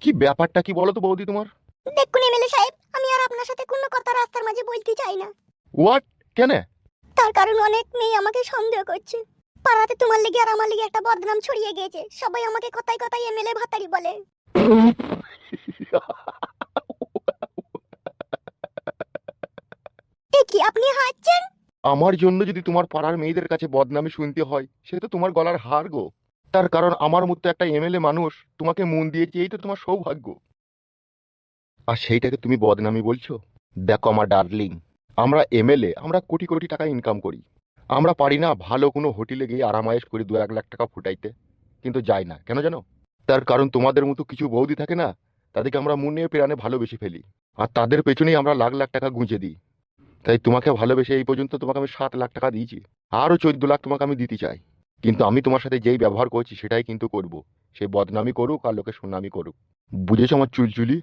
কি ব্যাপারটা কি বলো তো বৌদি তোমার? দেখুন এমএলএ সাহেব, আমি আর আপনার সাথে কোনো কথা রাস্তার মাঝে বলতে চাই না। হোয়াট? কেন? তার কারণ অনেক মেয়ে আমাকে সন্দেহ করছে। পাড়াতে তোমার লেগে আর আমার লেগে একটা বদনাম ছড়িয়ে গিয়েছে, সবাই আমাকে কথায় কথায় এমএলএ ভাতারি বলে। এ কি আপনি হাসছেন? আমার জন্য যদি তোমার পাড়ার মেয়েদের কাছে বদনামি শুনতে হয়, সে তো তোমার গলার হার গো। তার কারণ আমার মতো একটা এমএলএ মানুষ তোমাকে মন দিয়েছে, এই তো তোমার সৌভাগ্য। আর সেইটাকে তুমি বদনামি বলছো? দেখো আমার ডার্লিং, আমরা এমএলএ, আমরা কোটি কোটি টাকা ইনকাম করি। আমরা পারি না ভালো কোনো হোটেলে গিয়ে আরামায়েশ করে 2-1 লাখ টাকা ফুটাইতে? কিন্তু যাই না কেন জানো? তার কারণ তোমাদের মতো কিছু বৌদি থাকে না, তাদেরকে আমরা মনে প্রাণে ভালোবেসে ফেলি। আর তাদের পেছনেই আমরা লাখ লাখ টাকা গুঁজে দিই। তাই তোমাকে ভালোবেসে এই পর্যন্ত তোমাকে আমি 7 লাখ টাকা দিয়েছি। আরো 14 লাখ তোমাকে আমি দিতে চাই। কিন্তু আমি তোমার সাথে যেই ব্যবহার করছি সেটাই কিন্তু করব। সে বদনামি করুক আর লোকে সুনামি করুক। বুঝেছো আমার চুলচুলি?